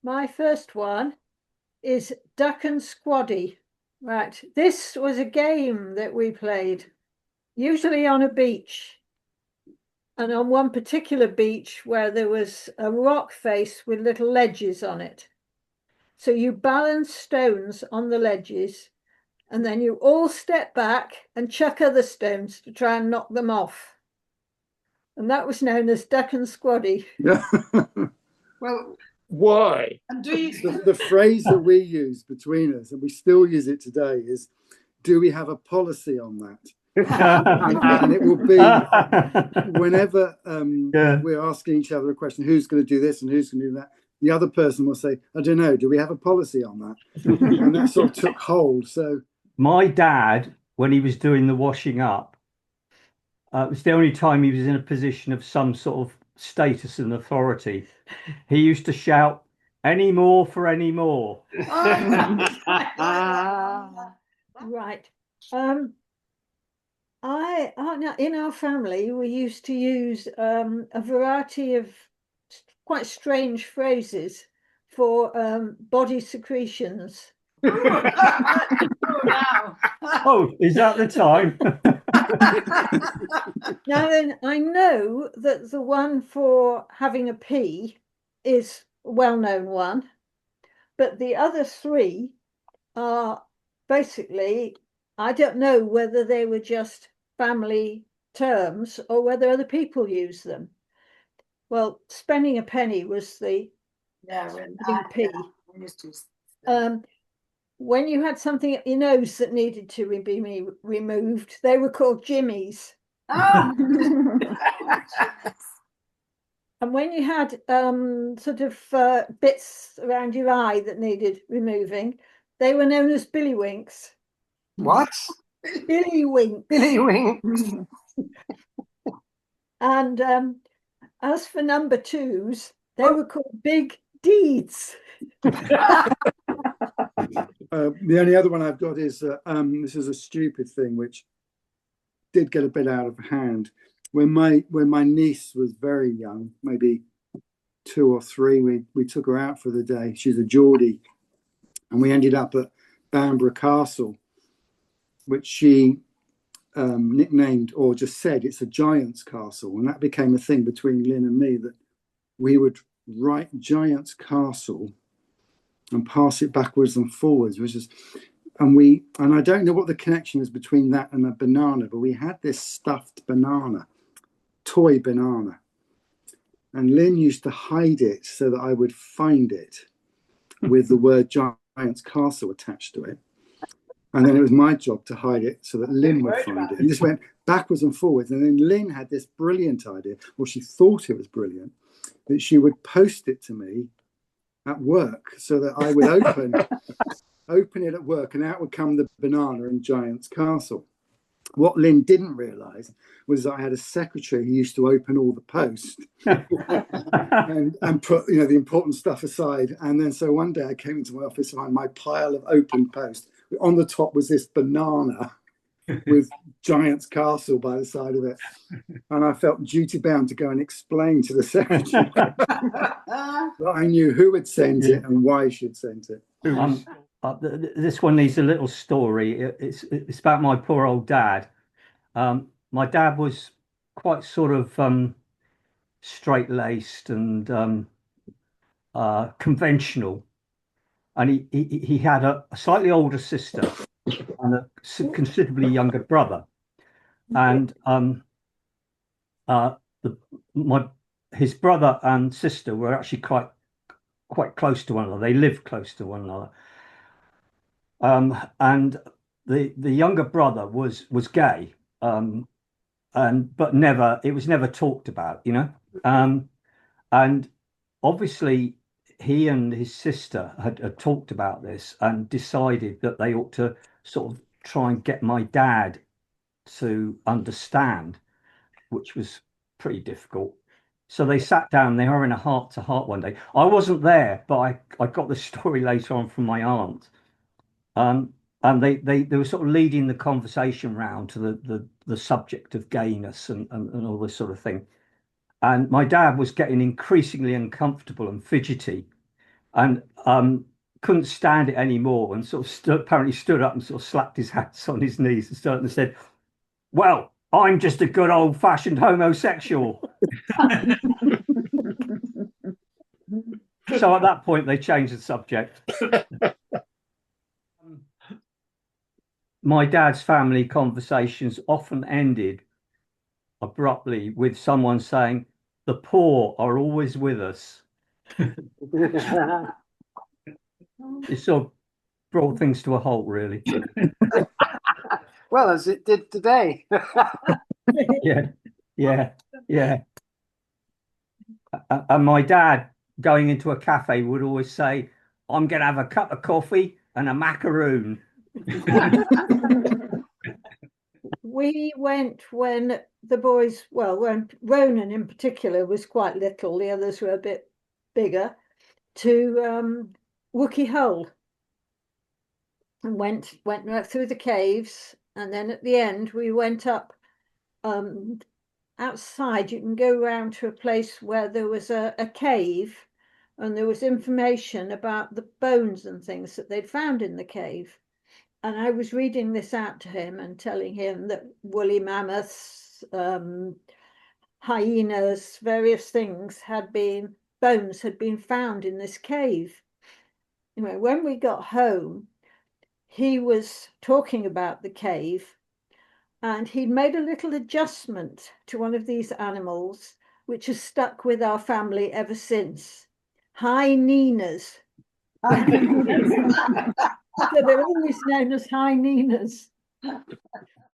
My first one is Duck and Squaddy. Right. This was a game that we played, usually on a beach. And on one particular beach where there was a rock face with little ledges on it. So you balance stones on the ledges, and then you all step back and chuck other stones to try and knock them off. And that was known as Duck and Squaddy. Well, Why? and do you? The phrase that we use between us, and we still use it today, is, do we have a policy on that? And it will be whenever we're asking each other a question, who's going to do this and who's going to do that, the other person will say, I don't know, do we have a policy on that? And that sort of took hold. So my dad, when he was doing the washing up, it was the only time he was in a position of some sort of status and authority. He used to shout, any more for any more. Right. In our family, we used to use a variety of quite strange phrases for body secretions. Oh, is that the time? Now then, I know that the one for having a pee is a well-known one, but the other three are basically, I don't know whether they were just family terms or whether other people use them. Well, spending a penny was the pee. When you had something up your nose that needed to be removed, they were called jimmies. And when you had sort of bits around your eye that needed removing, they were known as billywinks. What? Billywinks. Billywinks. And as for number twos, they were called big deeds. The only other one I've got is, this is a stupid thing, which did get a bit out of hand. When my niece was very young, maybe 2 or 3, we took her out for the day. She's a Geordie, and we ended up at Bamburgh Castle, which she nicknamed, or just said, it's a giant's castle. And that became a thing between Lynn and me, that we would write giant's castle and pass it backwards and forwards, and I don't know what the connection is between that and a banana, but we had this stuffed banana, toy banana, and Lynn used to hide it so that I would find it with the word giant's castle attached to it. And then it was my job to hide it so that Lynn would find it. And this went backwards and forwards. And then Lynn had this brilliant idea, or she thought it was brilliant, that she would post it to me at work so that I would open it at work, and out would come the banana and giant's castle. What Lynn didn't realise was that I had a secretary who used to open all the post and put the important stuff aside. And then so one day I came into my office and I had my pile of open post. On the top was this banana with giant's castle by the side of it. And I felt duty bound to go and explain to the secretary that I knew who had sent it and why she'd sent it. This one needs a little story. It's about my poor old dad. My dad was quite sort of straight-laced and conventional, and he had a slightly older sister and a considerably younger brother, and his brother and sister were actually quite close to one another. They lived close to one another. And the younger brother was gay, but it was never talked about, and obviously he and his sister had talked about this and decided that they ought to sort of try and get my dad to understand, which was pretty difficult. So they sat down, they were in a heart-to-heart one day. I wasn't there, but I got the story later on from my aunt. And they were sort of leading the conversation round to the subject of gayness and all this sort of thing. And my dad was getting increasingly uncomfortable and fidgety. and couldn't stand it anymore, and sort of apparently stood up and sort of slapped his hands on his knees and started and said, "Well, I'm just a good old-fashioned homosexual." So at that point, they changed the subject. My dad's family conversations often ended abruptly with someone saying, "The poor are always with us." It sort of brought things to a halt, really. Well, as it did today. Yeah, yeah, yeah. And my dad, going into a cafe, would always say, "I'm going to have a cup of coffee and a macaroon." We went when the boys, well, when Ronan in particular was quite little, the others were a bit bigger, to Wookey Hole, and went right through the caves, and then at the end we went up outside. You can go round to a place where there was a cave, and there was information about the bones and things that they'd found in the cave. And I was reading this out to him and telling him that woolly mammoths, hyenas, various things bones had been found in this cave. Anyway, when we got home, he was talking about the cave, and he'd made a little adjustment to one of these animals, which has stuck with our family ever since. Hyenas. So they're always known as hyenas.